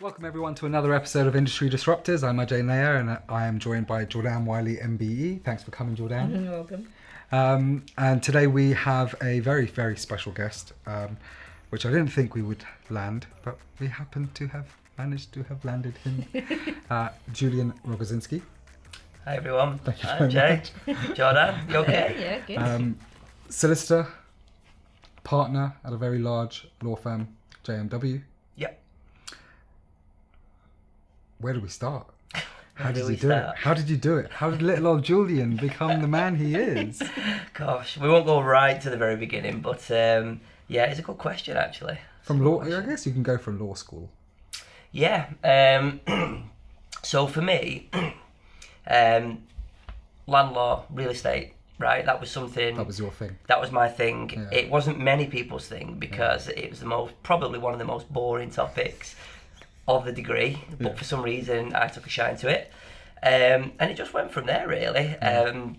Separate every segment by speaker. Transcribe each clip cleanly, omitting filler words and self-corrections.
Speaker 1: Welcome everyone to another episode of Industry Disruptors. I'm Ajay Nayyar and I am joined by Jordan Wiley, MBE. Thanks for coming, Jordan.
Speaker 2: You're welcome.
Speaker 1: And today we have a very, very special guest, which I didn't think we would land, but we happen to have managed to have landed him, Julian Rogozinski.
Speaker 3: Hi everyone.
Speaker 1: Thank you
Speaker 3: Hi
Speaker 1: very
Speaker 3: Jay.
Speaker 1: much.
Speaker 3: Jordan, you okay?
Speaker 2: Yeah, good.
Speaker 1: Solicitor, partner at a very large law firm, JMW.
Speaker 3: Yep.
Speaker 1: Where do we start? How
Speaker 3: do
Speaker 1: did
Speaker 3: we
Speaker 1: you do it?
Speaker 3: start?
Speaker 1: How did you do it? How did little old Julian become the man he is?
Speaker 3: Gosh, we won't go right to the very beginning, but yeah, it's a good question actually.
Speaker 1: From law, I guess you can go from law school.
Speaker 3: Yeah. So for me, land law, real estate, right? That was something.
Speaker 1: That was your thing.
Speaker 3: That was my thing.
Speaker 1: Yeah.
Speaker 3: It wasn't many people's thing because it was probably one of the most boring topics of the degree. But for some reason, I took a shine to it, and it just went from there really. I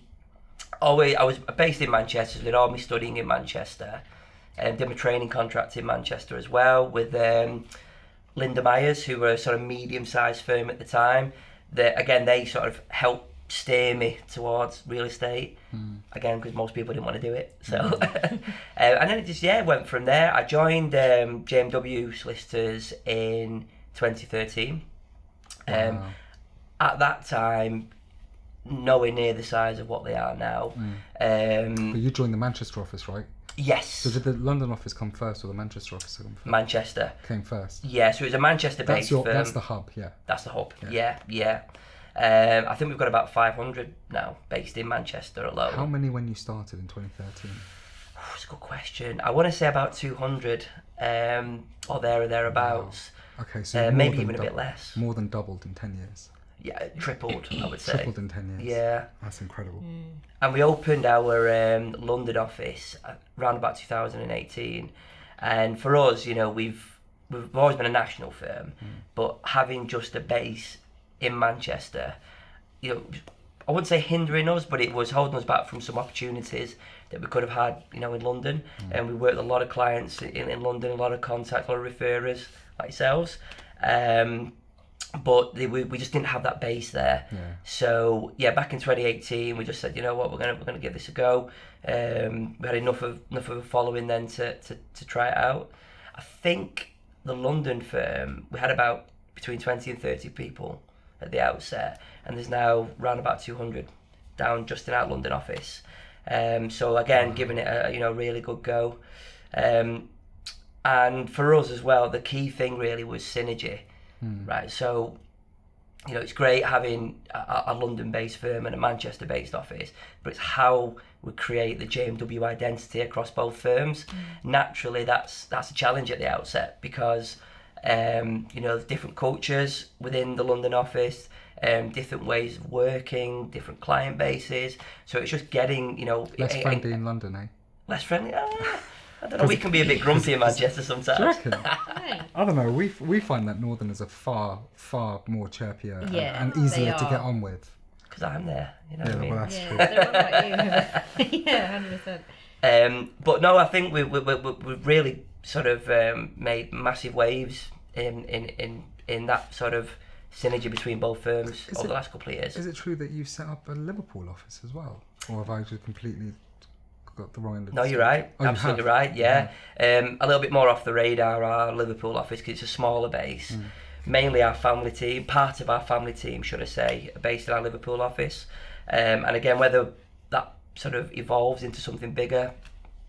Speaker 3: was based in Manchester, so did all my studying in Manchester, and did my training contract in Manchester as well with Linda Myers, who were a sort of medium-sized firm at the time. They sort of helped steer me towards real estate, again because most people didn't want to do it. So, and then it just went from there. I joined JMW Solicitors in 2013.
Speaker 1: Wow.
Speaker 3: At that time, nowhere near the size of what they are now.
Speaker 1: But you joined the Manchester office, right?
Speaker 3: Yes,
Speaker 1: So did the London office come first or the Manchester office come first?
Speaker 3: Manchester.
Speaker 1: Came first.
Speaker 3: Yeah, so it was a Manchester-based firm.
Speaker 1: That's the hub, yeah.
Speaker 3: That's the hub.
Speaker 1: Yeah.
Speaker 3: Yeah. I think we've got about 500 now, based in Manchester alone.
Speaker 1: How many when you started in 2013?
Speaker 3: That's a good question. I want to say about 200, or there or thereabouts.
Speaker 1: Okay, so
Speaker 3: Maybe even a bit less.
Speaker 1: More than doubled in 10 years.
Speaker 3: Yeah, tripled, I would say.
Speaker 1: Tripled in 10 years.
Speaker 3: Yeah.
Speaker 1: That's incredible.
Speaker 3: And we opened our London office around about 2018. And for us, we've always been a national firm, but having just a base in Manchester, I wouldn't say hindering us, but it was holding us back from some opportunities that we could have had, in London. And we worked with a lot of clients in London, a lot of contacts, a lot of referrers like yourselves. But we just didn't have that base there.
Speaker 1: Yeah.
Speaker 3: So back in 2018, we just said, you know what, we're gonna give this a go. We had enough of a following then to try it out. I think the London firm, we had about between 20 and 30 people at the outset, and there's now around about 200 down just in our London office. So again, giving it a really good go. And for us as well, the key thing really was synergy. Right, so it's great having a London-based firm and a Manchester-based office, but it's how we create the JMW identity across both firms. Naturally, that's a challenge at the outset because there's different cultures within the London office, different ways of working, different client bases. So it's just getting
Speaker 1: Less friendly in London, eh?
Speaker 3: Less friendly. I don't know. We can be a bit grumpy in Manchester sometimes.
Speaker 1: Do you reckon?
Speaker 2: Hey.
Speaker 1: I don't know. We find that Northerners are far more chirpier and easier
Speaker 2: they
Speaker 1: to get
Speaker 2: are.
Speaker 1: on with.
Speaker 3: Because I'm there, you know what I mean?
Speaker 1: Well, that's true.
Speaker 2: They're not like you. Yeah, 100%.
Speaker 3: But no, I think we've really sort of made massive waves in that sort of synergy between both firms over the last couple of years.
Speaker 1: Is it true that you've set up a Liverpool office as well? Or have I just completely got the wrong end of the
Speaker 3: No, you're right.
Speaker 1: Oh, you
Speaker 3: Absolutely
Speaker 1: have?
Speaker 3: right, yeah. A little bit more off the radar, our Liverpool office, because it's a smaller base. Mainly our family team, part of our family team, should I say, are based in our Liverpool office. And again, whether that sort of evolves into something bigger,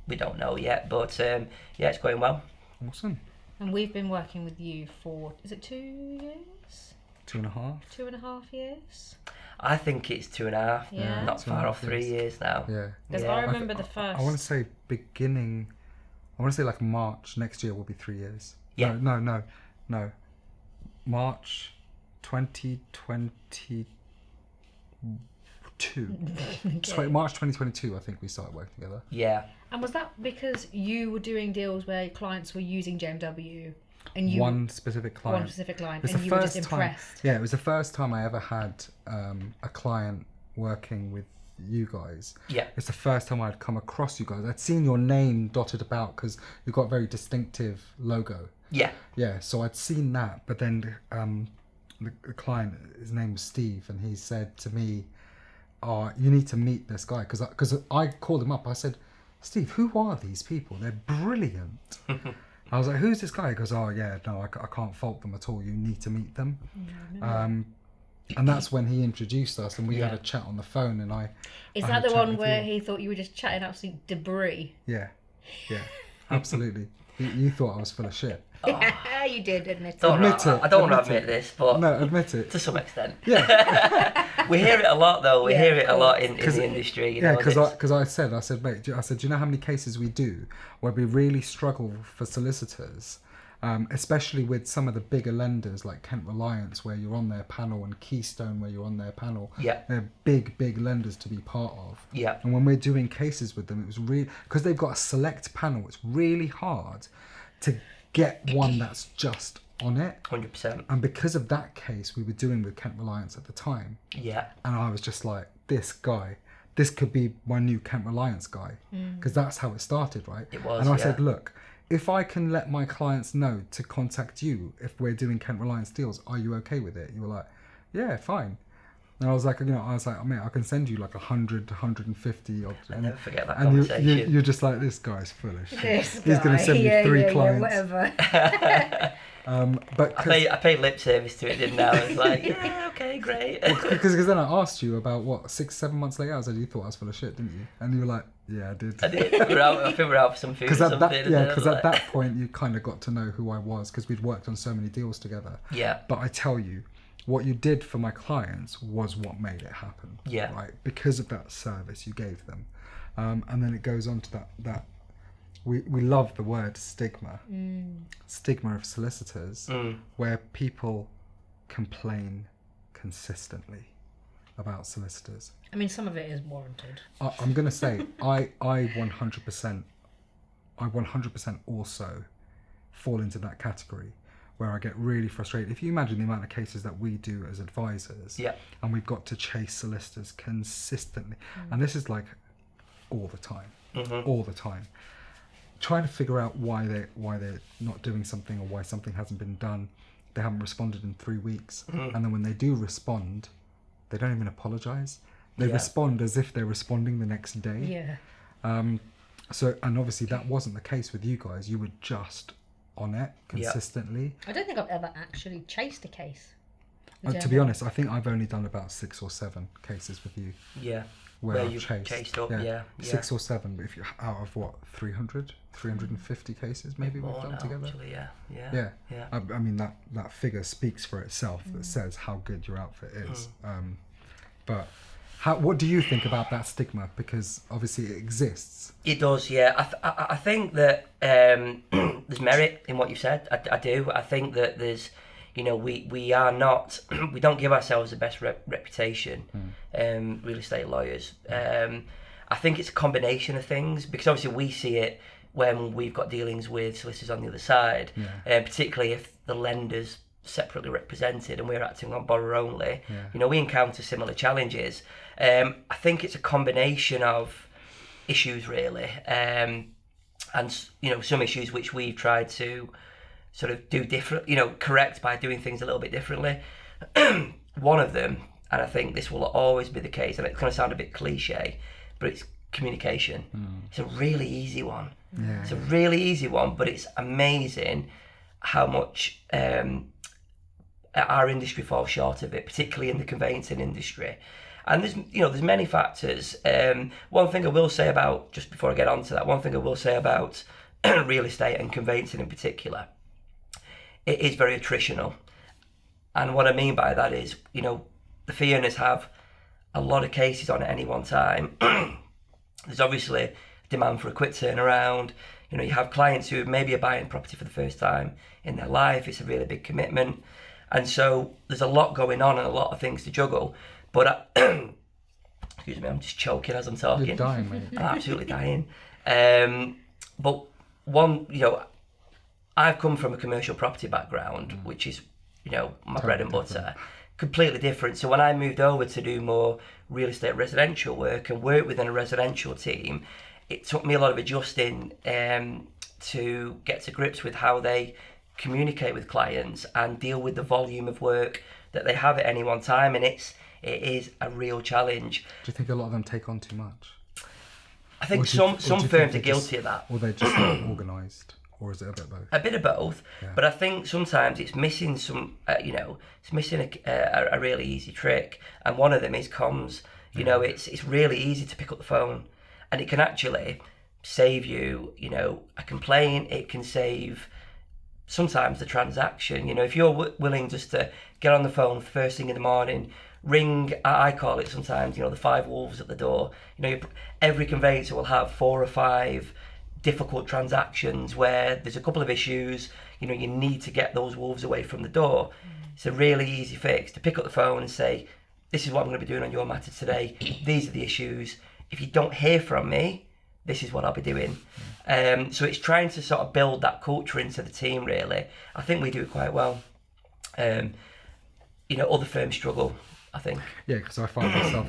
Speaker 3: we don't know yet. But it's going well.
Speaker 1: Awesome.
Speaker 2: And we've been working with you for, is it 2 years?
Speaker 1: 2.5?
Speaker 2: 2.5 years?
Speaker 3: I think it's 2.5,
Speaker 2: Yeah.
Speaker 3: not far off 3 years now.
Speaker 1: Yeah.
Speaker 2: Because
Speaker 3: Yeah.
Speaker 2: I remember the first...
Speaker 1: I want to say like March next year will be 3 years.
Speaker 3: Yeah.
Speaker 1: No. March 2022. March 2022, I think we started working together.
Speaker 3: Yeah.
Speaker 2: And was that because you were doing deals where clients were using JMW and you...
Speaker 1: One specific client. It's
Speaker 2: and
Speaker 1: the
Speaker 2: you were just
Speaker 1: first time.
Speaker 2: impressed?
Speaker 1: Yeah, it was the first time I ever had a client working with you guys.
Speaker 3: Yeah.
Speaker 1: It's the first time I'd come across you guys. I'd seen your name dotted about because you've got a very distinctive logo.
Speaker 3: Yeah.
Speaker 1: Yeah, so I'd seen that, but then the client, his name was Steve, and he said to me, "Oh, you need to meet this guy," because I called him up. I said, "Steve, who are these people? They're brilliant." I was like, "Who's this guy?" He goes, "Oh yeah, no, I can't fault them at all. You need to meet them." And that's when he introduced us, and we had a chat on the phone, and
Speaker 2: Is
Speaker 1: I
Speaker 2: that
Speaker 1: had a
Speaker 2: the
Speaker 1: chat
Speaker 2: one
Speaker 1: with
Speaker 2: where
Speaker 1: you.
Speaker 2: he thought you were just chatting absolute debris?
Speaker 1: Yeah, absolutely. You thought I was full of shit.
Speaker 2: You did, admit it.
Speaker 1: Admit it.
Speaker 3: I don't want to
Speaker 1: Admit
Speaker 3: admit
Speaker 1: it.
Speaker 3: this, but
Speaker 1: No, admit it.
Speaker 3: to some extent.
Speaker 1: Yeah.
Speaker 3: We hear it a lot, though. We
Speaker 2: Yeah,
Speaker 3: hear
Speaker 2: of
Speaker 3: it a lot in the industry. You know,
Speaker 1: because I said, mate, I said, do you know how many cases we do where we really struggle for solicitors, especially with some of the bigger lenders like Kent Reliance, where you're on their panel, and Keystone, where you're on their panel.
Speaker 3: Yeah.
Speaker 1: They're big lenders to be part of.
Speaker 3: Yeah.
Speaker 1: And when we're doing cases with them, it was really, because they've got a select panel, it's really hard to get one that's just on it.
Speaker 3: 100%.
Speaker 1: And because of that case we were doing with Kent Reliance at the time,
Speaker 3: Yeah.
Speaker 1: and I was just like, this could be my new Kent Reliance guy, because that's how it started, right?
Speaker 3: It was,
Speaker 1: and I
Speaker 3: yeah.
Speaker 1: said, look, if I can let my clients know to contact you if we're doing Kent Reliance deals, are you okay with it? You were like, yeah, fine. And I was like, mate, I can send you like 100, 150.
Speaker 3: I'll never forget that
Speaker 1: and
Speaker 3: conversation.
Speaker 1: you're just like, this guy's foolish.
Speaker 2: This
Speaker 1: He's going to send me 3 clients.
Speaker 2: whatever.
Speaker 1: But
Speaker 3: I paid lip service to it, didn't I? I was like, yeah, okay, great.
Speaker 1: because then I asked you about 6-7 months later, I said, you thought I was full of shit, didn't you? And you were like, yeah, I did.
Speaker 3: I did. I think we were out for some food or
Speaker 1: Because
Speaker 3: something.
Speaker 1: at that point you kind of got to know who I was, because we'd worked on so many deals together.
Speaker 3: Yeah.
Speaker 1: But I tell you, what you did for my clients was what made it happen.
Speaker 3: Yeah.
Speaker 1: Right? Because of that service you gave them. And then it goes on to that we love the word stigma. Stigma of solicitors, where people complain consistently about solicitors.
Speaker 2: I mean, some of it is warranted.
Speaker 1: I'm going to say, I 100% also fall into that category, where I get really frustrated. If you imagine the amount of cases that we do as advisors, and we've got to chase solicitors consistently, and this is like all the time, trying to figure out why they're not doing something, or why something hasn't been done. They haven't responded in 3 weeks, and then when they do respond, they don't even apologise. They respond as if they're responding the next day.
Speaker 2: Yeah.
Speaker 1: So, and obviously that wasn't the case with you guys. You were just on it consistently.
Speaker 2: I don't think I've ever actually chased a case.
Speaker 1: To be honest, I think I've only done about 6 or 7 cases with you.
Speaker 3: Yeah.
Speaker 1: Where
Speaker 3: Where
Speaker 1: I've
Speaker 3: you've
Speaker 1: chased.
Speaker 3: chased up, yeah.
Speaker 1: 6 or 7, but if you're out of 350 cases maybe we've done together.
Speaker 3: Actually, yeah.
Speaker 1: Yeah. I mean that figure speaks for itself. That says how good your outfit is. But what do you think about that stigma? Because obviously it exists.
Speaker 3: It does, yeah. I think that there's merit in what you said. I do. I think that there's, we are not, we don't give ourselves the best reputation, real estate lawyers. I think it's a combination of things, because obviously we see it when we've got dealings with solicitors on the other side, particularly if the lender's separately represented and we're acting on borrower only. We encounter similar challenges. I think it's a combination of issues really, and some issues which we've tried to sort of do different, correct by doing things a little bit differently. One of them, and I think this will always be the case, and it's going to sound a bit cliche, but it's communication. It's a really easy one. It's a really easy one, but it's amazing how much our industry falls short of it, particularly in the conveyancing industry. And there's many factors. One thing I will say about, just before I get on to that, one thing I will say about real estate and conveyancing in particular, it is very attritional. And what I mean by that is, the fee earners have a lot of cases on at any one time. There's obviously demand for a quick turnaround. You have clients who maybe are buying property for the first time in their life. It's a really big commitment. And so there's a lot going on and a lot of things to juggle. But, excuse me, I'm just choking as I'm talking.
Speaker 1: You're dying, mate.
Speaker 3: I'm absolutely dying. But one, I've come from a commercial property background, which is, my bread and butter. Completely different. So when I moved over to do more real estate residential work and work within a residential team, it took me a lot of adjusting to get to grips with how they communicate with clients and deal with the volume of work that they have at any one time, and it is a real challenge.
Speaker 1: Do you think a lot of them take on too much?
Speaker 3: I think some firms are guilty of that.
Speaker 1: Or they're just not organised, or is it a bit of both?
Speaker 3: A bit of both,
Speaker 1: Yeah.
Speaker 3: but I think sometimes it's missing some, it's missing a really easy trick, and one of them is comms. You know, it's really easy to pick up the phone, and it can actually save you, a complaint. It can save sometimes the transaction. If you're willing just to get on the phone first thing in the morning, ring, I call it sometimes, the 5 wolves at the door. Every conveyancer will have 4 or 5 difficult transactions where there's a couple of issues. You need to get those wolves away from the door. It's a really easy fix to pick up the phone and say, this is what I'm going to be doing on your matter today. These are the issues. If you don't hear from me, this is what I'll be doing. So it's trying to sort of build that culture into the team, really. I think we do it quite well. Other firms struggle, I think.
Speaker 1: Yeah, because I find myself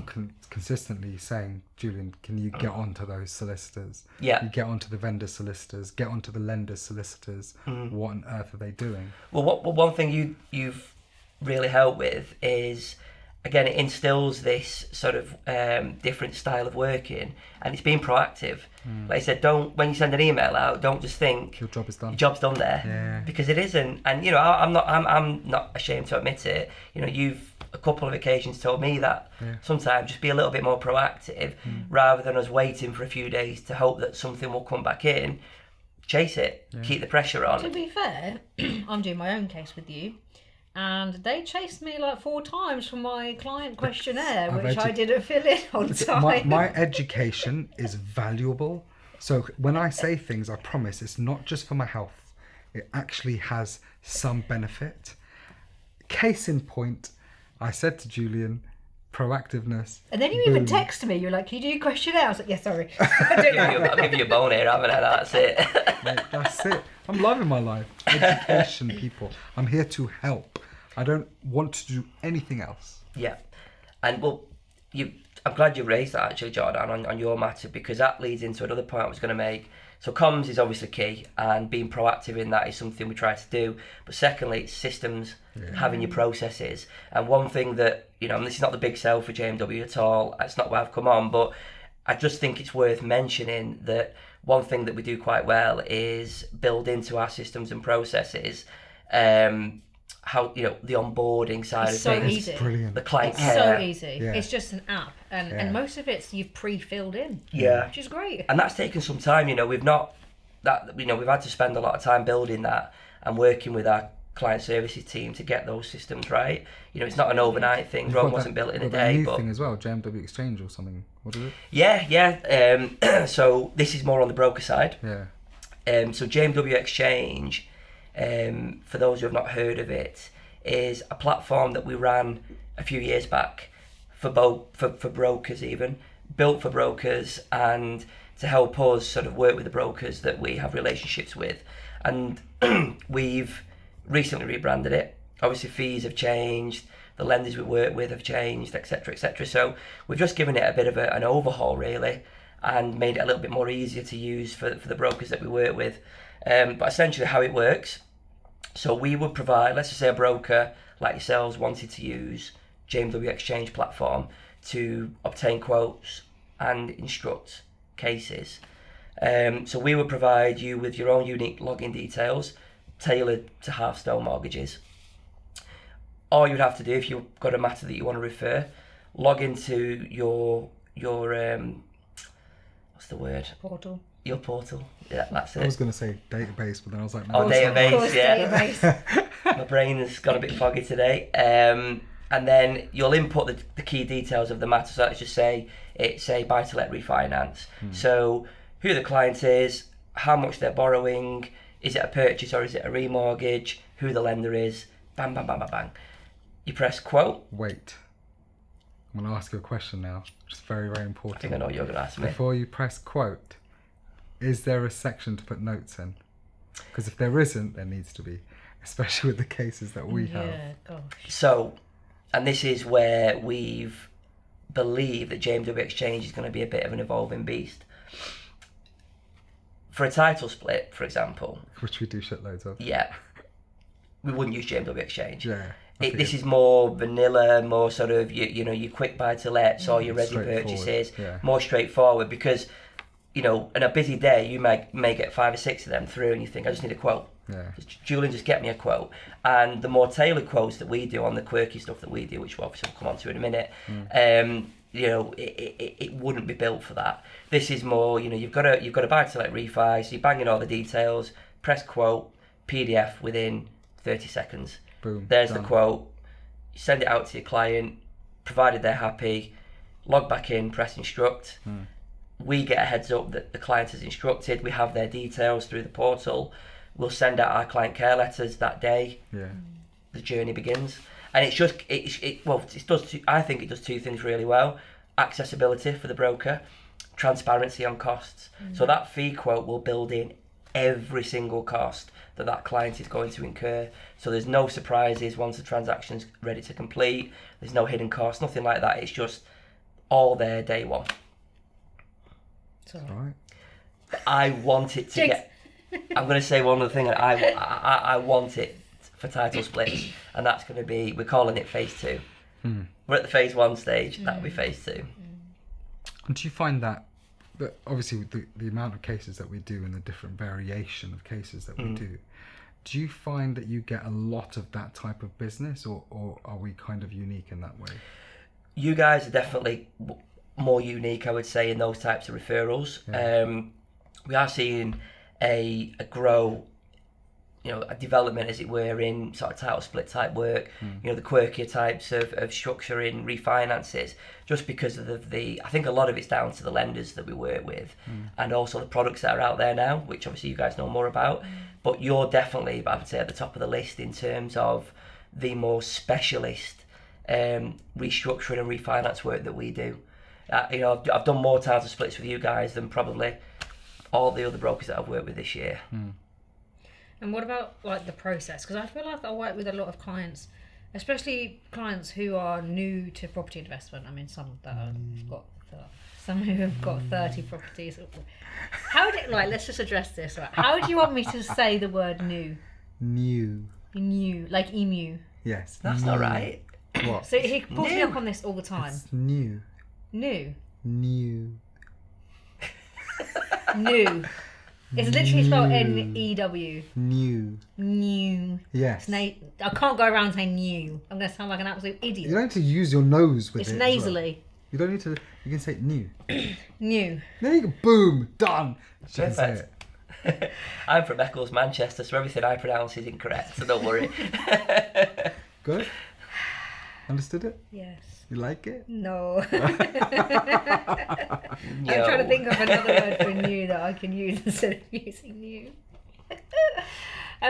Speaker 1: consistently saying, Julian, can you get onto those solicitors?
Speaker 3: Yeah.
Speaker 1: You get onto the vendor solicitors, get onto the lender solicitors. What on earth are they doing?
Speaker 3: Well, one thing you've really helped with is, again, it instills this sort of different style of working, and it's being proactive. Like I said, when you send an email out, don't just think
Speaker 1: Your job is done.
Speaker 3: Your job's done there,
Speaker 1: Yeah.
Speaker 3: because it isn't. And I'm not ashamed to admit it. You've a couple of occasions told me that.
Speaker 1: Yeah.
Speaker 3: Sometimes just be a little bit more proactive, rather than us waiting for a few days to hope that something will come back in. Chase it, keep the pressure on.
Speaker 2: To be fair, I'm doing my own case with you, and they chased me like 4 times for my client questionnaire, which I didn't fill in on time.
Speaker 1: My education is valuable. So when I say things, I promise it's not just for my health. It actually has some benefit. Case in point, I said to Julian, proactiveness.
Speaker 2: And then you even texted me. You're like, "Can you do your questionnaire?" I was like, "Yeah, sorry."
Speaker 3: I'll give you a bone here, haven't I? That's it.
Speaker 1: Mate, that's it. I'm loving my life. Education, people. I'm here to help. I don't want to do anything else.
Speaker 3: Yeah, and I'm glad you raised that actually, Jordan, on your matter, because that leads into another point I was going to make. So comms is obviously key, and being proactive in that is something we try to do. But secondly, it's systems, having your processes. And one thing that, and this is not the big sell for JMW at all, it's not why I've come on, but I just think it's worth mentioning that one thing that we do quite well is build into our systems and processes how the onboarding side
Speaker 2: It's
Speaker 3: of
Speaker 2: so
Speaker 3: things,
Speaker 2: easy.
Speaker 1: Brilliant.
Speaker 3: the client
Speaker 2: It's
Speaker 3: care.
Speaker 2: so easy.
Speaker 1: Yeah.
Speaker 2: It's just an app, and most of it's you've pre-filled in.
Speaker 3: Yeah.
Speaker 2: Which is great.
Speaker 3: And that's taken some time. We've had to spend a lot of time building that and working with our client services team to get those systems right. It's not an overnight thing.
Speaker 1: You've
Speaker 3: Rome
Speaker 1: got
Speaker 3: wasn't
Speaker 1: that-
Speaker 3: built in a
Speaker 1: got that
Speaker 3: day.
Speaker 1: new
Speaker 3: But
Speaker 1: thing as well, JMW Exchange or something. What is it?
Speaker 3: yeah. So this is more on the broker side.
Speaker 1: Yeah.
Speaker 3: So JMW Exchange, for those who have not heard of it, is a platform that we ran a few years back for brokers, even built for brokers, and to help us sort of work with the brokers that we have relationships with. And we've recently rebranded it. Obviously fees have changed, the lenders we work with have changed, etc, etc. So we've just given it a bit of an overhaul, really, and made it a little bit more easier to use for the brokers that we work with. But essentially how it works, so we would provide, let's just say a broker like yourselves wanted to use JMW Exchange platform to obtain quotes and instruct cases. So we would provide you with your own unique login details tailored to Hearthstone mortgages. All you'd have to do, if you've got a matter that you want to refer, log into your what's the word?
Speaker 2: Portal.
Speaker 3: Your portal. Yeah, that's
Speaker 1: I was
Speaker 3: it.
Speaker 1: going to say database, but then I was like,
Speaker 3: Oh,
Speaker 1: no, it's not.
Speaker 3: database.
Speaker 2: Of course,
Speaker 3: Yeah.
Speaker 2: database.
Speaker 3: My brain has got a bit foggy today. And then you'll input the key details of the matter. So let's just say it's a buy-to-let refinance. So who the client is, how much they're borrowing, is it a purchase or is it a remortgage, who the lender is, bang, bang, bang, bang, bang. You press quote.
Speaker 1: Wait. I'm going to ask you a question now, which is very, very
Speaker 3: I
Speaker 1: important.
Speaker 3: think I know what you're going to ask me.
Speaker 1: Before you press quote, is there a section to put notes in? Because if there isn't, there needs to be, especially with the cases that we have.
Speaker 2: Yeah, gosh.
Speaker 3: So, and this is where we've believed that JMW Exchange is going to be a bit of an evolving beast. For a title split, for example,
Speaker 1: Which we do shitloads of.
Speaker 3: yeah, we wouldn't use JMW Exchange.
Speaker 1: Yeah.
Speaker 3: This is more vanilla, more sort of your quick buy to lets or your ready purchases, more straightforward. Because in a busy day you may get 5 or 6 of them through, and you think, I just need a quote.
Speaker 1: Yeah.
Speaker 3: Julian, just get me a quote. And the more tailored quotes that we do on the quirky stuff that we do, which we'll obviously come on to in a minute, it wouldn't be built for that. This is more, you've got a buy to let refi, so you're banging all the details, press quote, PDF within 30 seconds.
Speaker 1: Boom.
Speaker 3: There's
Speaker 1: done.
Speaker 3: the quote. You send it out to your client, provided they're happy, log back in, press instruct. We get a heads up that the client is instructed. We have their details through the portal. We'll send out our client care letters that day.
Speaker 1: Yeah.
Speaker 3: The journey begins. And it's just, I think it does 2 things really well. Accessibility for the broker, transparency on costs. So that fee quote will build in every single cost that client is going to incur. So there's no surprises once the transaction's ready to complete. There's no hidden costs, nothing like that. It's just all there day one.
Speaker 1: That's right.
Speaker 3: I want it to get... I'm going to say one other thing. I want it for title splits, and that's going to be, we're calling it phase 2. We're at the phase 1 stage. That'll be phase 2.
Speaker 1: And do you find that obviously the amount of cases that we do and the different variation of cases that we do you find that you get a lot of that type of business, or are we kind of unique in that way? You
Speaker 3: guys are definitely more unique, I would say, in those types of referrals. We are seeing a grow, a development, as it were, in sort of title split type work, the quirkier types of structure in refinances, just because of the I think a lot of it's down to the lenders that we work with, and also the products that are out there now, which obviously you guys know more about. But you're definitely, I would say, at the top of the list in terms of the more specialist restructuring and refinance work that we do. I've done more title splits with you guys than probably all the other brokers that I've worked with this year.
Speaker 2: And what about like the process? Because I feel like I work with a lot of clients, especially clients who are new to property investment. I mean, some that have got some who have got 30 properties. Let's just address this. Right? How do you want me to say the word new?
Speaker 1: New,
Speaker 2: like emu.
Speaker 1: Yes.
Speaker 3: That's not right.
Speaker 1: What?
Speaker 2: So he pulls me up on this all the time.
Speaker 1: It's new.
Speaker 2: New. It's literally spelled N-E-W. New.
Speaker 1: Yes.
Speaker 2: I can't go around saying new. I'm going to sound like an absolute idiot.
Speaker 1: You don't need to use your nose with
Speaker 2: it's
Speaker 1: it. It's
Speaker 2: nasally.
Speaker 1: Well. You don't need to. You can say new.
Speaker 2: New.
Speaker 1: There you go. Boom. Done.
Speaker 3: Perfect. I'm from Eccles, Manchester, so everything I pronounce is incorrect, so don't worry.
Speaker 1: Good? Understood it?
Speaker 2: Yes.
Speaker 1: You like it?
Speaker 2: No. I'm trying to think of another word for new that I can use instead of using new. I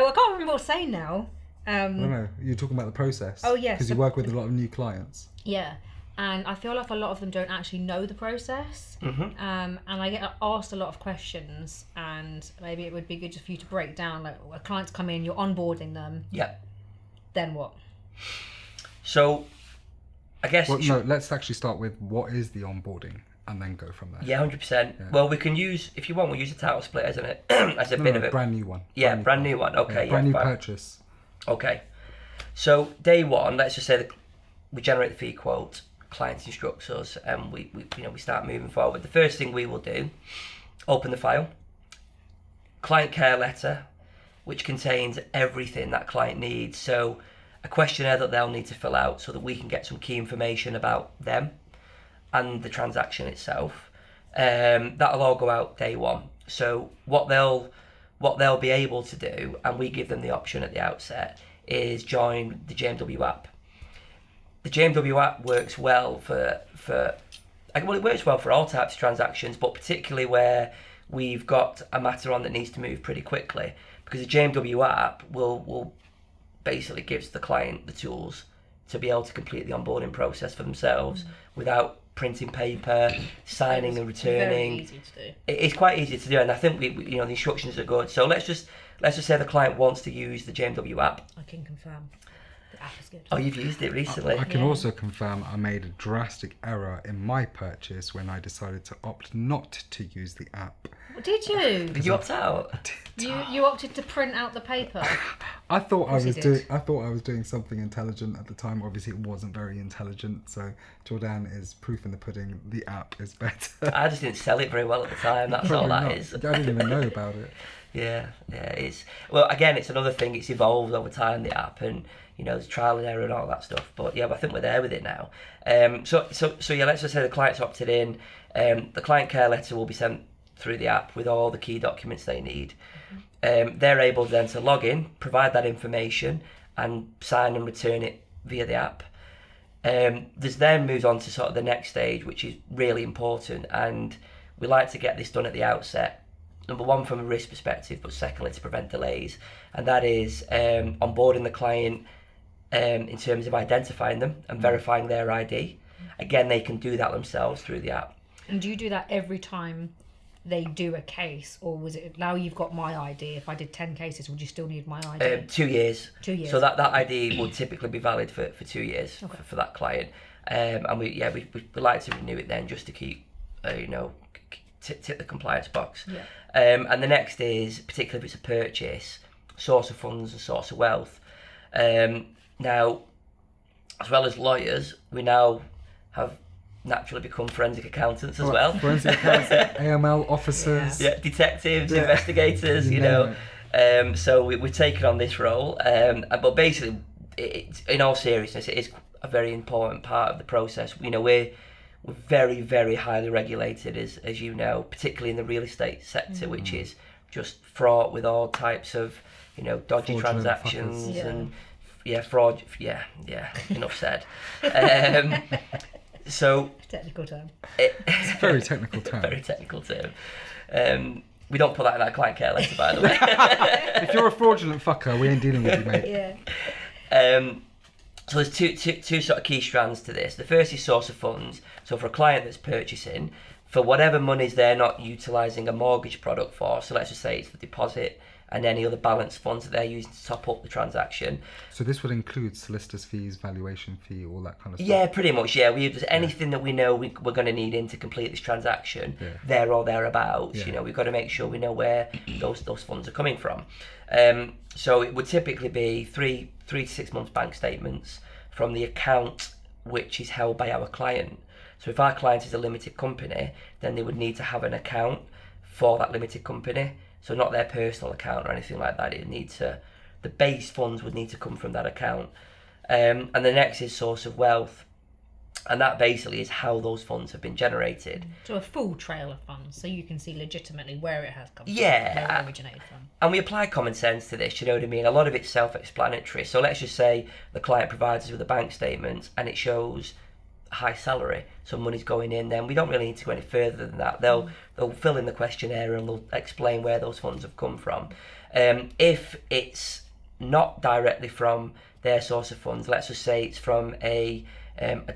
Speaker 2: can't remember what I was saying now.
Speaker 1: I don't know. You're talking about the process.
Speaker 2: Oh, yes.
Speaker 1: Because you work with a lot of new clients.
Speaker 2: Yeah. And I feel like a lot of them don't actually know the process. And I get asked a lot of questions, and maybe it would be good just for you to break down, like, a client's come in, you're onboarding them.
Speaker 3: Yeah.
Speaker 2: Then what?
Speaker 3: So, I guess...
Speaker 1: Well, no, let's actually start with what is the onboarding, and then go from there.
Speaker 3: Yeah, 100%. Yeah. Well, we can use, if you want, we'll use a title split as a bit of a...
Speaker 1: brand new one.
Speaker 3: Yeah, brand new one. Okay,
Speaker 1: brand new purchase.
Speaker 3: Okay. So, day one, let's just say that we generate the fee quote, client instructs us, and we start moving forward. The first thing we will do, open the file, client care letter, which contains everything that client needs. So a questionnaire that they'll need to fill out so that we can get some key information about them and the transaction itself. That'll all go out day one. So what they'll be able to do, and we give them the option at the outset, is join the JMW app. The JMW app works well it works well for all types of transactions, but particularly where we've got a matter on that needs to move pretty quickly, because the JMW app will basically gives the client the tools to be able to complete the onboarding process for themselves without printing paper, signing and returning.
Speaker 2: Very easy to do.
Speaker 3: It's quite easy to do, and I think we the instructions are good. So let's just say the client wants to use the JMW app.
Speaker 2: I can confirm. The app is good.
Speaker 3: Oh, you've used it recently.
Speaker 1: I can also confirm I made a drastic error in my purchase when I decided to opt not to use the app.
Speaker 2: Did you?
Speaker 3: Did you opt out?
Speaker 2: You opted to print out the paper.
Speaker 1: I thought I
Speaker 2: course he
Speaker 1: was
Speaker 2: did.
Speaker 1: doing. I thought I was doing something intelligent at the time. Obviously, it wasn't very intelligent. So Jordan is proof in the pudding. The app is better.
Speaker 3: I just didn't sell it very well at the time. That's all
Speaker 1: Probably
Speaker 3: that
Speaker 1: not.
Speaker 3: is.
Speaker 1: I didn't even know about it.
Speaker 3: Yeah. It's well, again, it's another thing. It's evolved over time, the app, and there's trial and error and all that stuff. But yeah, I think we're there with it now. So yeah, let's just say the client's opted in. The client care letter will be sent through the app with all the key documents they need. They're able then to log in, provide that information, and sign and return it via the app. This then moves on to sort of the next stage, which is really important, and we like to get this done at the outset. Number one, from a risk perspective, but secondly, to prevent delays, and that is onboarding the client in terms of identifying them and verifying their ID. Again, they can do that themselves through the app.
Speaker 2: And do you do that every time they do a case, or was it now you've got my ID? If I did 10 cases, would you still need my ID?
Speaker 3: 2 years.
Speaker 2: 2 years.
Speaker 3: So that ID would typically be valid for 2 years for that client. And we like to renew it then just to keep, tick the compliance box.
Speaker 2: Yeah.
Speaker 3: And the next is, particularly if it's a purchase, source of funds and source of wealth. Now, as well as lawyers, we now have naturally become forensic accountants as well.
Speaker 1: Forensic accountants, AML officers.
Speaker 3: Yeah, detectives, investigators, so we've taken on this role. But basically, in all seriousness, it is a very important part of the process. We're very, very highly regulated, as you know, particularly in the real estate sector, which is just fraught with all types of, dodgy
Speaker 1: Fraudulent
Speaker 3: transactions
Speaker 1: fuckers.
Speaker 3: and fraud. Yeah, enough said. So
Speaker 2: Technical term.
Speaker 1: It's a very technical term.
Speaker 3: Very technical term. We don't put that in our client care letter, by the way.
Speaker 1: If you're a fraudulent fucker, we ain't dealing with you, mate.
Speaker 2: Yeah.
Speaker 3: So there's two sort of key strands to this. The first is source of funds. So for a client that's purchasing, for whatever monies they're not utilising a mortgage product for, so let's just say it's the deposit and any other balance funds that they're using to top up the transaction.
Speaker 1: So this would include solicitors' fees, valuation fee, all that kind of stuff?
Speaker 3: Yeah, pretty much, yeah. There's anything that we know we're going to need in to complete this transaction, there or thereabouts, we've got to make sure we know where those funds are coming from. So it would typically be 3 to 6 months bank statements from the account which is held by our client. So if our client is a limited company, then they would need to have an account for that limited company. So not their personal account or anything like that. The base funds would need to come from that account. And the next is source of wealth. And that basically is how those funds have been generated.
Speaker 2: So a full trail of funds, so you can see legitimately where it has come from,
Speaker 3: Yeah.
Speaker 2: where it originated from.
Speaker 3: And we apply common sense to this, you know what I mean? A lot of it's self-explanatory. So let's just say the client provides us with a bank statement and it shows high salary, so money's going in, then we don't really need to go any further than that. They'll fill in the questionnaire and they'll explain where those funds have come from. If it's not directly from their source of funds, let's just say it's from a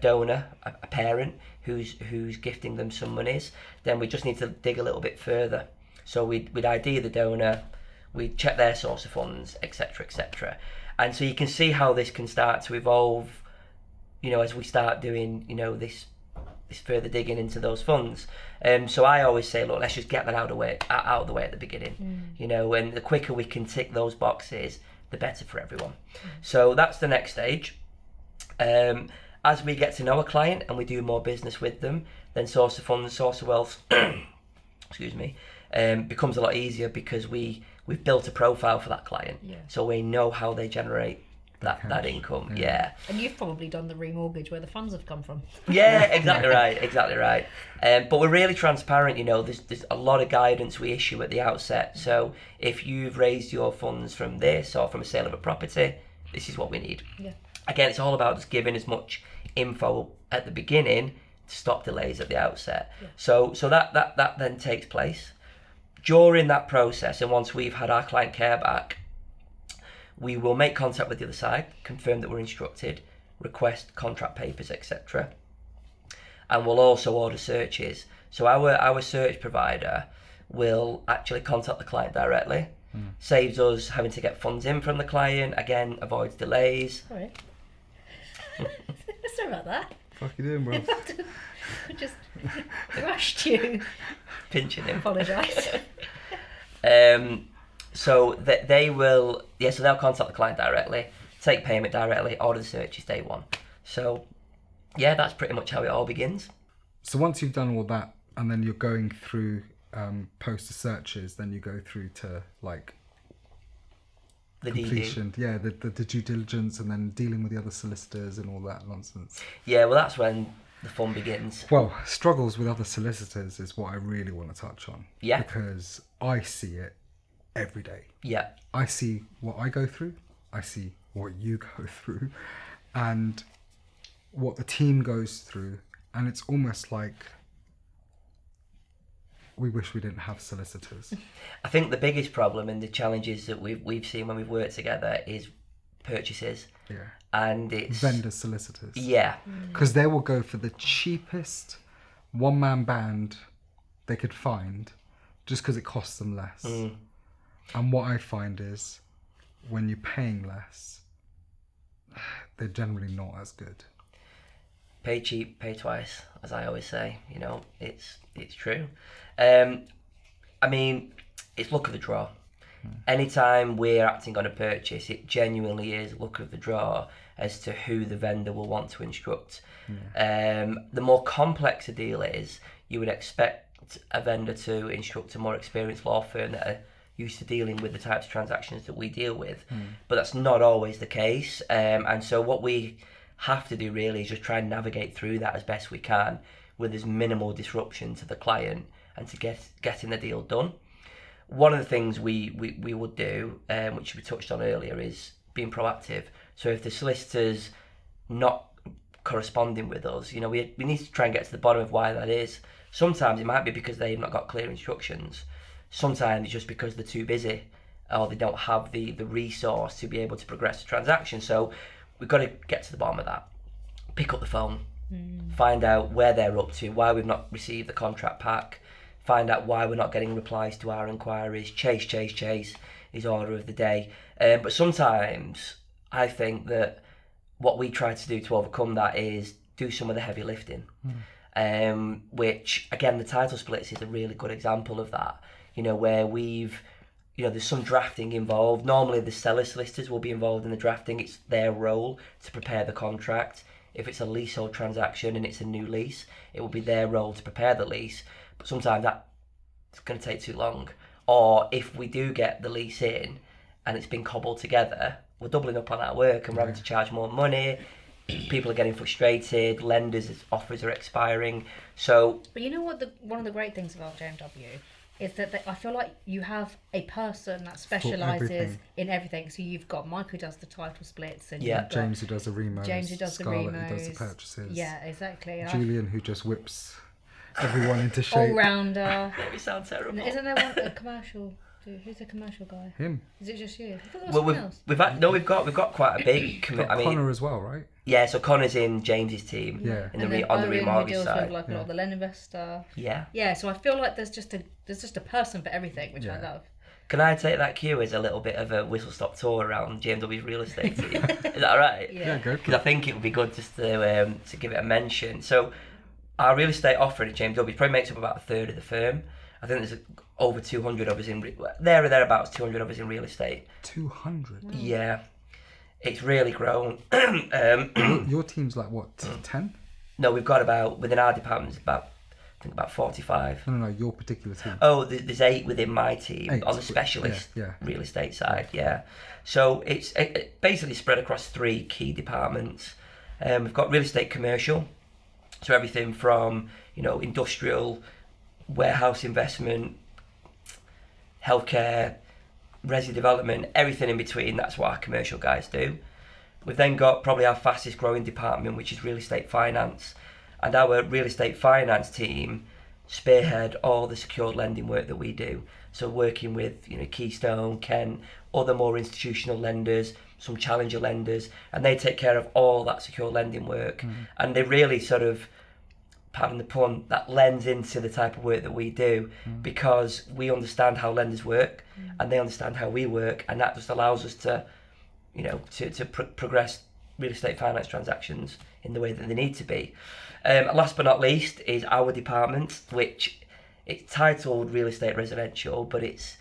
Speaker 3: donor, a parent who's gifting them some monies, then we just need to dig a little bit further. So we'd ID the donor, we'd check their source of funds, etc., etc. And so you can see how this can start to evolve, as we start doing, this further digging into those funds. So I always say, look, let's just get that out of the way at the beginning. And the quicker we can tick those boxes, the better for everyone. So that's the next stage. As we get to know a client and we do more business with them, then source of funds, source of wealth, excuse me, becomes a lot easier because we've built a profile for that client.
Speaker 2: Yeah.
Speaker 3: So we know how they generate that income. Yeah.
Speaker 2: And you've probably done the remortgage where the funds have come from.
Speaker 3: Yeah, exactly right. But we're really transparent, there's a lot of guidance we issue at the outset. So if you've raised your funds from this or from a sale of a property, this is what we need.
Speaker 2: Yeah.
Speaker 3: Again, it's all about just giving as much info at the beginning to stop delays at the outset.
Speaker 2: Yeah.
Speaker 3: So that then takes place. During that process, and once we've had our client care back, we will make contact with the other side, confirm that we're instructed, request contract papers, etc. And we'll also order searches. So our search provider will actually contact the client directly, saves us having to get funds in from the client, again, avoids delays.
Speaker 2: Sorry. Sorry about that.
Speaker 1: Fuck you doing, bro?
Speaker 2: I just rushed you.
Speaker 3: Pinching him.
Speaker 2: Apologise.
Speaker 3: So that they will, so they'll contact the client directly, take payment directly, order the searches day one. So, yeah, that's pretty much how it all begins.
Speaker 1: So once you've done all that, and then you're going through post searches, then you go through to like
Speaker 3: The
Speaker 1: completion.
Speaker 3: DD.
Speaker 1: Yeah, the due diligence, and then dealing with the other solicitors and all that nonsense.
Speaker 3: Yeah, well, that's when the fun begins.
Speaker 1: Well, struggles with other solicitors is what I really want to touch on.
Speaker 3: Yeah.
Speaker 1: Because I see it every day.
Speaker 3: Yeah.
Speaker 1: I see what I go through. I see what you go through, and what the team goes through, and it's almost like we wish we didn't have solicitors.
Speaker 3: I think the biggest problem and the challenges that we've seen when we've worked together is purchases.
Speaker 1: Yeah.
Speaker 3: And it's
Speaker 1: Vendor solicitors.
Speaker 3: Yeah.
Speaker 1: Because they will go for the cheapest one-man band they could find just because it costs them less. And what I find is when you're paying less, they're generally not as good.
Speaker 3: Pay cheap, pay twice, as I always say. You know, it's true. I mean, it's luck of the draw. Anytime we're acting on a purchase, it genuinely is luck of the draw as to who the vendor will want to instruct. The more complex a deal is, you would expect a vendor to instruct a more experienced law firm that are used to dealing with the types of transactions that we deal with. But that's not always the case. And so what we have to do really is just try and navigate through that as best we can with as minimal disruption to the client and to getting the deal done. One of the things we would do, which we touched on earlier, is being proactive. So if the solicitor's not corresponding with us, you know, we need to try and get to the bottom of why that is. Sometimes it might be because they've not got clear instructions. Sometimes it's just because they're too busy or they don't have the resource to be able to progress the transaction. So we've got to get to the bottom of that. Pick up the phone, find out where they're up to, why we've not received the contract pack, find out why we're not getting replies to our inquiries. Chase is order of the day. But sometimes I think that what we try to do to overcome that is do some of the heavy lifting. Which, again, the title splits is a really good example of that. You know, where there's some drafting involved. Normally the seller solicitors will be involved in the drafting. It's their role to prepare the contract. If it's a leasehold transaction and it's a new lease, it will be their role to prepare the lease. But sometimes that's going to take too long. Or if we do get the lease in and it's been cobbled together, we're doubling up on our work and we're having to charge more money. People are getting frustrated. Lenders' offers are expiring. So,
Speaker 2: but you know what? One of the great things about JMW is that I feel like you have a person that specialises in everything. So you've got Mike who does the title splits, and you've got
Speaker 1: James who does the remos,
Speaker 2: James who does
Speaker 1: Scarlett
Speaker 2: the remos,
Speaker 1: who does the purchases,
Speaker 2: yeah, exactly. And
Speaker 1: Julian who just whips everyone into shape.
Speaker 2: all rounder.
Speaker 3: we sound terrible.
Speaker 2: Isn't there a commercial? Who's the commercial guy?
Speaker 1: Him.
Speaker 2: Is it just you? I thought there was
Speaker 3: we've got quite a big
Speaker 1: Connor as well, right?
Speaker 3: Yeah, so Connor's in James's team.
Speaker 1: Yeah.
Speaker 3: On the
Speaker 2: Owen,
Speaker 3: remortgage
Speaker 2: who deals
Speaker 3: side.
Speaker 2: with like a lot of the lend investor.
Speaker 3: Yeah.
Speaker 2: Yeah, so I feel like there's just a person for everything, which I love.
Speaker 3: Can I take that cue as a little bit of a whistle-stop tour around JMW's real estate team? Is that all right?
Speaker 1: Yeah, go for
Speaker 3: Because I think it would be good just to give it a mention. So our real estate offering at JMW probably makes up about a third of the firm. I think there's over 200 of us thereabouts 200 of us in real estate.
Speaker 1: 200?
Speaker 2: Wow.
Speaker 3: Yeah. It's really grown.
Speaker 1: Your team's like what, 10?
Speaker 3: No, we've got within our department, about 45.
Speaker 1: No, your particular team.
Speaker 3: Oh, there's 8 within my team
Speaker 1: 8,
Speaker 3: on the specialist
Speaker 1: yeah.
Speaker 3: real estate side, yeah. So it's basically spread across 3 key departments. We've got real estate commercial, so everything from, industrial, warehouse investment, healthcare, resi development, everything in between. That's what our commercial guys do. We've then got probably our fastest growing department, which is real estate finance. And our real estate finance team spearhead all the secured lending work that we do. So working with Keystone, Kent, other more institutional lenders, some challenger lenders, and they take care of all that secured lending work. And they really sort of, pardon the pun, that lends into the type of work that we do because we understand how lenders work and they understand how we work, and that just allows us to, progress real estate finance transactions in the way that they need to be. Last but not least is our department, which it's titled Real Estate Residential, but it's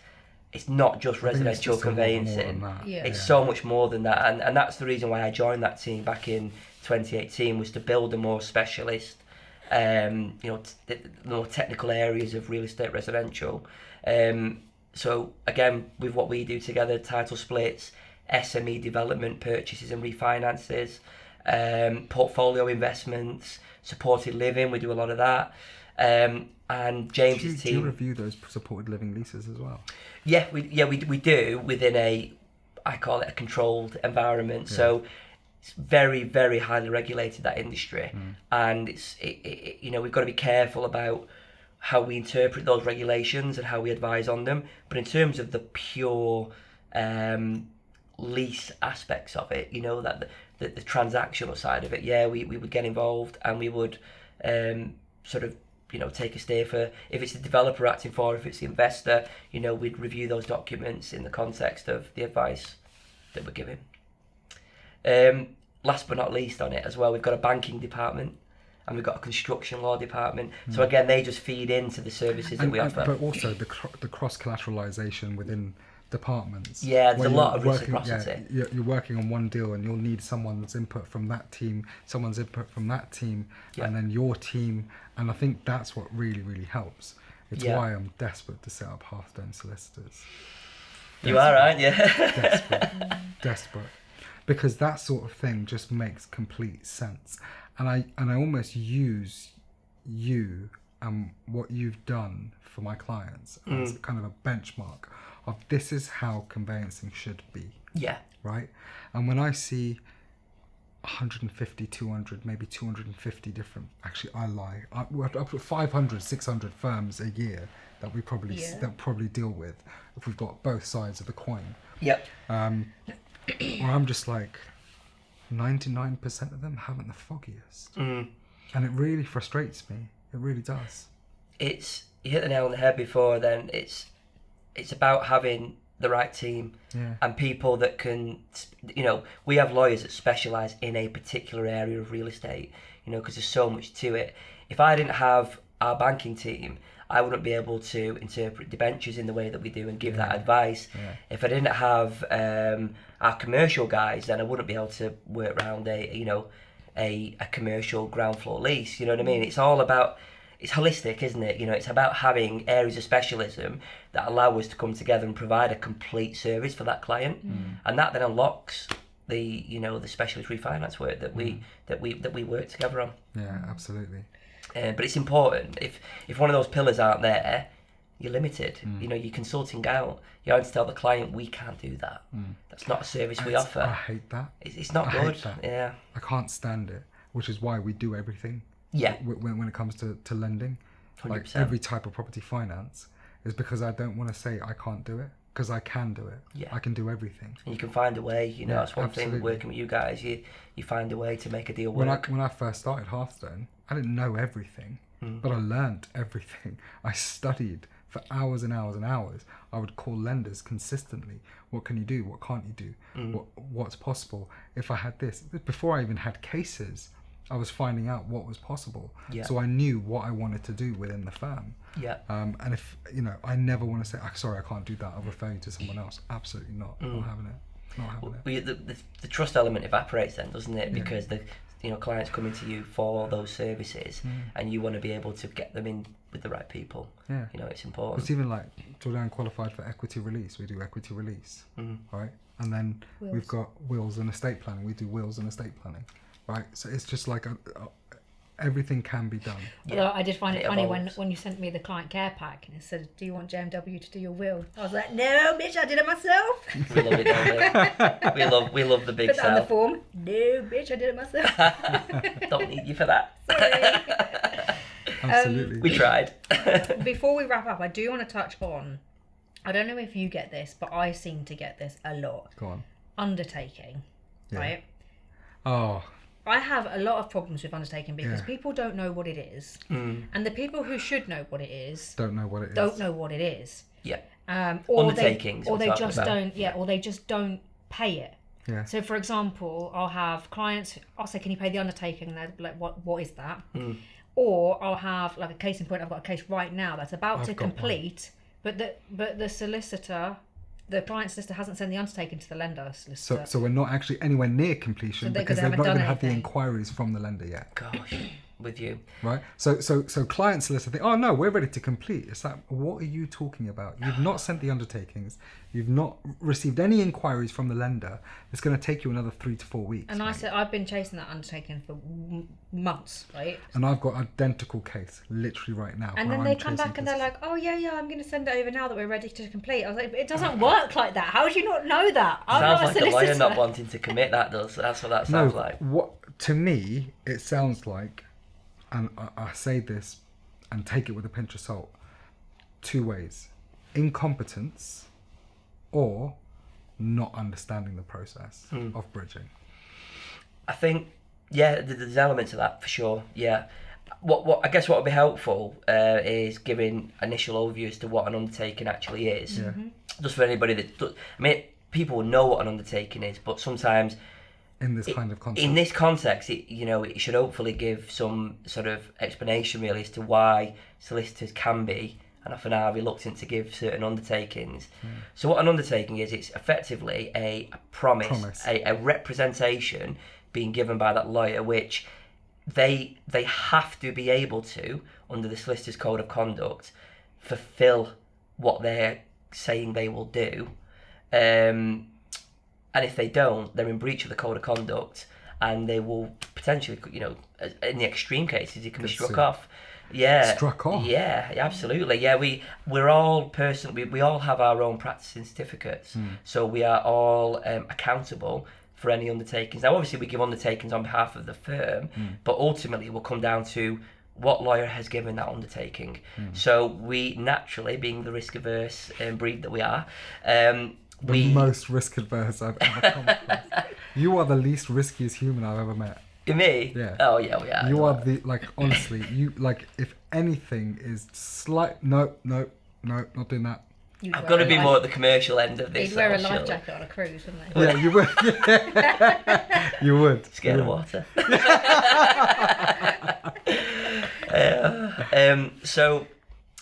Speaker 3: it's not just
Speaker 1: I think it's
Speaker 3: residential
Speaker 1: just a lot more
Speaker 3: conveyancing.
Speaker 1: than that.
Speaker 2: Yeah.
Speaker 3: It's so much more than that, and that's the reason why I joined that team back in 2018, was to build a more specialist, the more technical areas of real estate residential. So again, with what we do together, title splits, SME development, purchases and refinances, portfolio investments, supported living, we do a lot of that. And James's
Speaker 1: Do you
Speaker 3: team.
Speaker 1: review those supported living leases as well?
Speaker 3: Yeah, we do within I call it a controlled environment.
Speaker 1: Yeah.
Speaker 3: So it's very, very highly regulated, that industry, and we've got to be careful about how we interpret those regulations and how we advise on them. But in terms of the pure lease aspects of it, that the transactional side of it, yeah, we would get involved, and we would take a steer for, if it's the developer acting for, if it's the investor, we'd review those documents in the context of the advice that we're giving. Last but not least on it as well, we've got a banking department and we've got a construction law department. So again, they just feed into the services that we offer.
Speaker 1: But also the cross-collateralization within departments.
Speaker 3: Yeah, there's
Speaker 1: where
Speaker 3: a lot
Speaker 1: you're
Speaker 3: of
Speaker 1: working,
Speaker 3: reciprocity.
Speaker 1: You're working on one deal and you'll need someone's input from that team, someone's input from that team, and then your team. And I think that's what really, really helps. It's why I'm desperate to set up Hearthstone Solicitors.
Speaker 3: You are, aren't you?
Speaker 1: Desperate. Because that sort of thing just makes complete sense. And I almost use you and what you've done for my clients as kind of a benchmark of this is how conveyancing should be.
Speaker 3: Yeah.
Speaker 1: Right? And when I see 150, 200, maybe 250 different, actually I lie, up to 500, 600 firms a year that we probably deal with if we've got both sides of the coin.
Speaker 3: Yep.
Speaker 1: Or I'm just like, 99% of them haven't the foggiest. And it really frustrates me. It really does.
Speaker 3: You hit the nail on the head before then. It's about having the right team and people that can, we have lawyers that specialise in a particular area of real estate, because there's so much to it. If I didn't have our banking team, I wouldn't be able to interpret debentures in the way that we do and give that advice. Yeah. If I didn't have our commercial guys, then I wouldn't be able to work around a commercial ground floor lease. You know what I mean? It's all about, it's holistic, isn't it? It's about having areas of specialism that allow us to come together and provide a complete service for that client, and that then unlocks the specialist refinance work that we work together on.
Speaker 1: Yeah, absolutely.
Speaker 3: But it's important. If one of those pillars aren't there, you're limited. You're consulting out. You're having to tell the client, we can't do that. That's not a service we offer.
Speaker 1: I hate that.
Speaker 3: It's not good. Hate that. Yeah.
Speaker 1: I can't stand it, which is why we do everything.
Speaker 3: Yeah.
Speaker 1: When it comes to lending,
Speaker 3: 100%.
Speaker 1: Like every type of property finance is because I don't want to say I can't do it, because I can do it. Yeah. I can do everything.
Speaker 3: And you can find a way. That's one thing working with you guys. You find a way to make a deal work.
Speaker 1: When I first started Hearthstone, I didn't know everything, but I learned everything. I studied for hours and hours and hours. I would call lenders consistently. What can you do? What can't you do? What's possible? If I had this, before I even had cases, I was finding out what was possible. Yeah. So I knew what I wanted to do within the firm.
Speaker 3: Yeah.
Speaker 1: And if, I never want to say, sorry, I can't do that, I'll refer you to someone else. Absolutely not. Not having it. Not having it.
Speaker 3: Well, the trust element evaporates then, doesn't it? Because the clients coming to you for those services, and you want to be able to get them in with the right people. Yeah. It's important.
Speaker 1: It's even like Julian qualified for equity release. We do equity release, right? And then we've got wills and estate planning. We do wills and estate planning, right? So it's just like everything can be done.
Speaker 2: Yeah. I did find it funny when you sent me the client care pack and it said, do you want JMW to do your will? I was like, no, bitch, I did it myself.
Speaker 3: We love it, don't we? We love the big
Speaker 2: Put that on
Speaker 3: sell.
Speaker 2: the form. No, bitch, I did it myself.
Speaker 3: Don't need you for that.
Speaker 2: Sorry.
Speaker 1: Absolutely.
Speaker 3: We tried.
Speaker 2: Before we wrap up, I do want to touch on, I don't know if you get this, but I seem to get this a lot.
Speaker 1: Go on.
Speaker 2: Undertaking, right?
Speaker 1: Oh.
Speaker 2: I have a lot of problems with undertaking because people don't know what it is. And the people who should know what it is
Speaker 1: don't know what it is.
Speaker 2: Don't know what it is.
Speaker 3: Yeah.
Speaker 2: Or
Speaker 3: Undertakings.
Speaker 2: Or they just don't. Yeah. Or they just don't pay it.
Speaker 1: Yeah.
Speaker 2: So, for example, I'll have clients. I'll say, "Can you pay the undertaking?" And they're like, "What is that?" Or I'll have a case in point. I've got a case right now that's about to complete, but the solicitor the client solicitor hasn't sent the undertaking to the lender solicitor.
Speaker 1: So we're not actually anywhere near completion because they've not even had the inquiries from the lender yet.
Speaker 3: Gosh, with you.
Speaker 1: Right. So client solicitor think, oh no, we're ready to complete. It's like, what are you talking about? You've not sent the undertakings. You've not received any inquiries from the lender. It's going to take you another 3 to 4 weeks.
Speaker 2: And I said I've been chasing that undertaking for months, right?
Speaker 1: And I've got identical case literally right now.
Speaker 2: And then they come back and they're like, oh yeah, I'm going to send it over now that we're ready to complete. I was like, it doesn't work like that. How do you not know that? I'm
Speaker 3: Sounds
Speaker 2: not a
Speaker 3: like a
Speaker 2: solicitor.
Speaker 3: lawyer not wanting to commit. That does. That's what that sounds like.
Speaker 1: What to me it sounds like, and I say this and take it with a pinch of salt, 2 ways: incompetence or not understanding the process of bridging.
Speaker 3: I think, yeah, there's elements of that for sure. Yeah. What I guess what would be helpful is giving initial overview as to what an undertaking actually is.
Speaker 1: Yeah.
Speaker 3: Just for anybody that does, I mean, people know what an undertaking is, but sometimes
Speaker 1: In this kind of context.
Speaker 3: in this context, it should hopefully give some sort of explanation really as to why solicitors can be and often are reluctant to give certain undertakings. So what an undertaking is, it's effectively a promise. A representation being given by that lawyer, which they have to be able to, under the Solicitor's Code of Conduct, fulfil what they're saying they will do. And if they don't, they're in breach of the Code of Conduct, and they will potentially, in the extreme cases, they can be struck off. Yeah.
Speaker 1: Struck off?
Speaker 3: Yeah, absolutely. Yeah, we're all we all have our own practicing certificates, so we are all accountable for any undertakings. Now, obviously, we give undertakings on behalf of the firm, but ultimately, it will come down to what lawyer has given that undertaking. So we naturally, being the risk-averse breed that we are,
Speaker 1: the most risk-averse I've ever come across. You are the least riskiest human I've ever met.
Speaker 3: Me?
Speaker 1: Yeah.
Speaker 3: Oh, yeah, we are.
Speaker 1: You are honestly, if anything is no, not doing that.
Speaker 3: I've got to be more at the commercial end of this.
Speaker 2: You'd wear a life jacket on a cruise, wouldn't they?
Speaker 1: Yeah, you would. You would.
Speaker 3: Scared of water. So,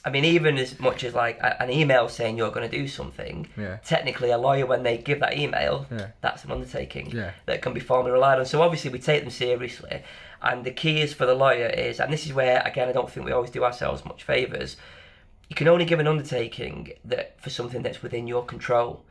Speaker 3: I mean, even as much as like an email saying you're going to do something, technically a lawyer, when they give that email, that's an undertaking that can be formally relied on. So obviously we take them seriously, and the key is for the lawyer is, and this is where, again, I don't think we always do ourselves much favours, you can only give an undertaking that for something that's within your control.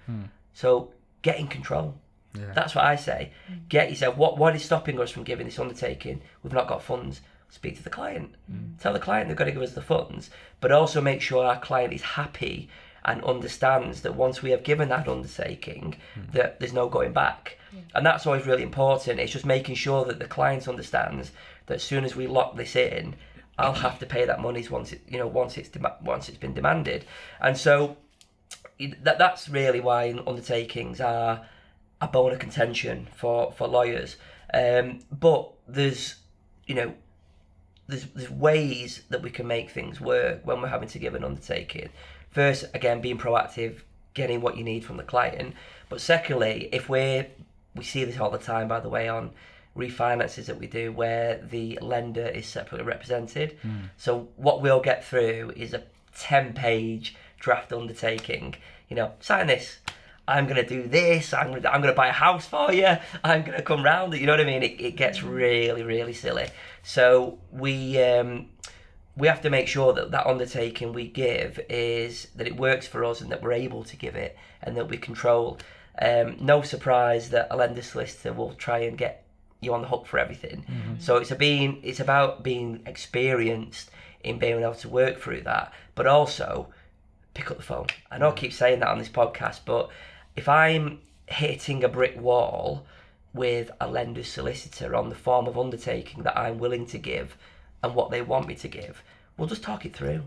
Speaker 3: So get in control. That's what I say. Get yourself, what is stopping us from giving this undertaking? We've not got funds. Speak to the client. Tell the client they've got to give us the funds, but also make sure our client is happy and understands that once we have given that undertaking, that there's no going back. And that's always really important. It's just making sure that the client understands that as soon as we lock this in, I'll have to pay that money once it's been demanded. And so that's really why undertakings are a bone of contention for lawyers. But there's ways that we can make things work when we're having to give an undertaking. First, again, being proactive, getting what you need from the client. But secondly, if we see this all the time, by the way, on refinances that we do where the lender is separately represented. So what we'll get through is a 10-page draft undertaking. Sign this. I'm going to do this. I'm going to buy a house for you. I'm going to come round. You know what I mean? It gets really, really silly. So we have to make sure that undertaking we give is that it works for us and that we're able to give it and that we control. No surprise that a lender solicitor will try and get you on the hook for everything. So it's about being experienced in being able to work through that, but also pick up the phone. I know I keep saying that on this podcast, but if I'm hitting a brick wall with a lender's solicitor on the form of undertaking that I'm willing to give and what they want me to give, we'll just talk it through.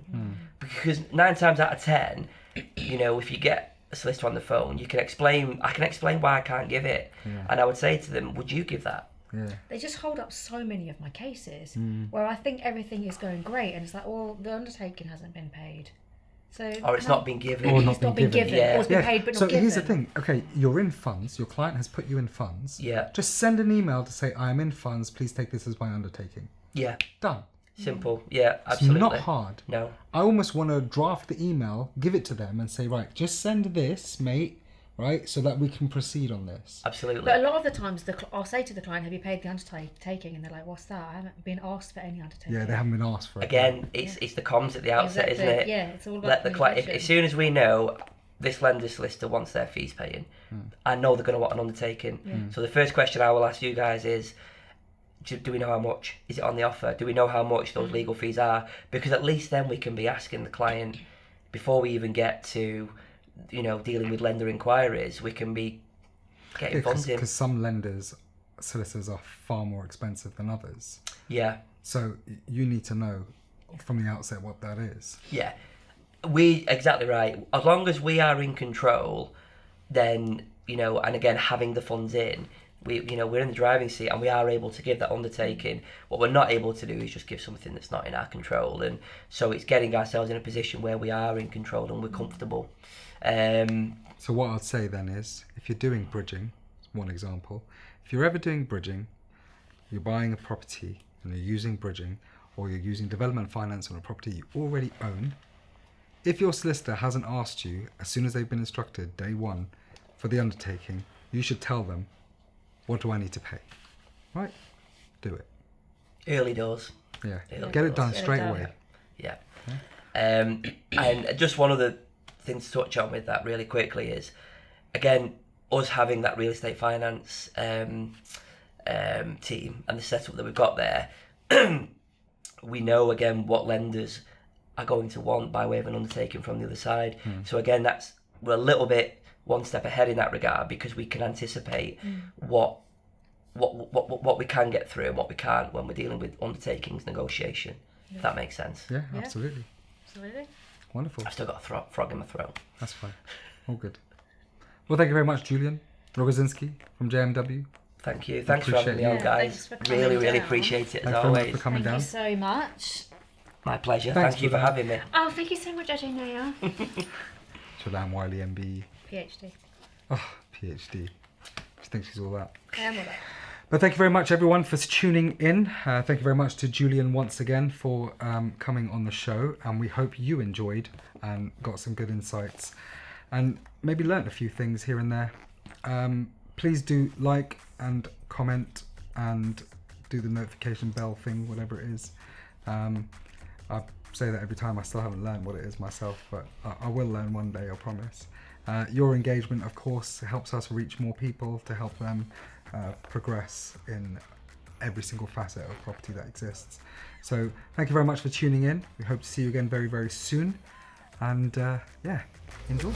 Speaker 3: Because 9 times out of 10, if you get a solicitor on the phone, I can explain why I can't give it. And I would say to them, would you give that?
Speaker 2: They just hold up so many of my cases where I think everything is going great and it's like, well, the undertaking hasn't been paid.
Speaker 3: Or it's not been given.
Speaker 1: Or
Speaker 2: it's not been given. Or it's been paid but not given. So
Speaker 1: here's the thing. Okay, you're in funds. Your client has put you in funds.
Speaker 3: Yeah.
Speaker 1: Just send an email to say, I am in funds. Please take this as my undertaking.
Speaker 3: Yeah.
Speaker 1: Done.
Speaker 3: Simple. Yeah, absolutely.
Speaker 1: It's not hard.
Speaker 3: No.
Speaker 1: I almost want to draft the email, give it to them, and say, right, just send this, mate, right, so that we can proceed on this.
Speaker 3: Absolutely.
Speaker 2: But a lot of the times, I'll say to the client, "Have you paid the undertaking?" And they're like, "What's that? I haven't been asked for any undertaking."
Speaker 1: Yeah, they haven't been asked for it.
Speaker 3: Again, it's the comms at the outset,
Speaker 2: Exactly.
Speaker 3: isn't it?
Speaker 2: Yeah, it's all about
Speaker 3: Let the client. As
Speaker 2: communication.
Speaker 3: soon as we know this lender solicitor wants their fees paying, I know they're going to want an undertaking. So the first question I will ask you guys is, do we know how much? Is it on the offer? Do we know how much those legal fees are? Because at least then we can be asking the client, before we even get to, dealing with lender inquiries, we can be getting funds in.
Speaker 1: Because some solicitors are far more expensive than others.
Speaker 3: Yeah.
Speaker 1: So you need to know from the outset what that is.
Speaker 3: Yeah. Exactly right. As long as we are in control, then, and again, having the funds in, we're in the driving seat and we are able to give that undertaking. What we're not able to do is just give something that's not in our control. And so it's getting ourselves in a position where we are in control and we're comfortable.
Speaker 1: So what I'd say then is, if you're doing bridging, one example, if you're ever doing bridging, you're buying a property and you're using bridging, or you're using development finance on a property you already own, if your solicitor hasn't asked you, as soon as they've been instructed, day one, for the undertaking, you should tell them, what do I need to pay? Right? Do it.
Speaker 3: Early doors.
Speaker 1: Yeah.
Speaker 3: Early
Speaker 1: Get it
Speaker 3: doors.
Speaker 1: done
Speaker 2: Get it
Speaker 1: straight
Speaker 2: done.
Speaker 1: away.
Speaker 3: Yeah. And just one other thing to touch on with that really quickly is, again, us having that real estate finance team and the setup that we've got there, we know, again, what lenders are going to want by way of an undertaking from the other side. So again, we're a little bit one step ahead in that regard, because we can anticipate what we can get through and what we can't when we're dealing with undertakings negotiation. If that makes sense.
Speaker 1: Yeah,
Speaker 2: Yeah.
Speaker 1: absolutely.
Speaker 2: Absolutely.
Speaker 1: Wonderful.
Speaker 3: I've still got a frog in my throat.
Speaker 1: That's fine. All good. Well, thank you very much, Julian Rogozinski from JMW.
Speaker 3: Thank you. Thanks for having me on,
Speaker 2: Yeah,
Speaker 3: guys.
Speaker 2: thanks for coming
Speaker 3: Really, really
Speaker 2: down.
Speaker 3: appreciate it, as
Speaker 1: Thanks very much
Speaker 3: always.
Speaker 1: for coming
Speaker 2: Thank
Speaker 1: down.
Speaker 2: you so much.
Speaker 3: My pleasure.
Speaker 1: Thanks
Speaker 3: Thank you
Speaker 1: for
Speaker 3: for
Speaker 1: that.
Speaker 3: having me.
Speaker 2: Oh, thank you so much, Ajay Nayyar.
Speaker 1: Julian Wiley, MB.
Speaker 2: PhD.
Speaker 1: Oh, PhD. She thinks she's all that.
Speaker 2: I am all that.
Speaker 1: But thank you very much, everyone, for tuning in. Thank you very much to Julian once again for coming on the show. And we hope you enjoyed and got some good insights and maybe learnt a few things here and there. Please do like and comment and do the notification bell thing, whatever it is. I say that every time. I still haven't learned what it is myself, but I will learn one day, I promise. Your engagement, of course, helps us reach more people to help them progress in every single facet of property that exists. So thank you very much for tuning in. We hope to see you again very, very soon. And yeah, enjoy.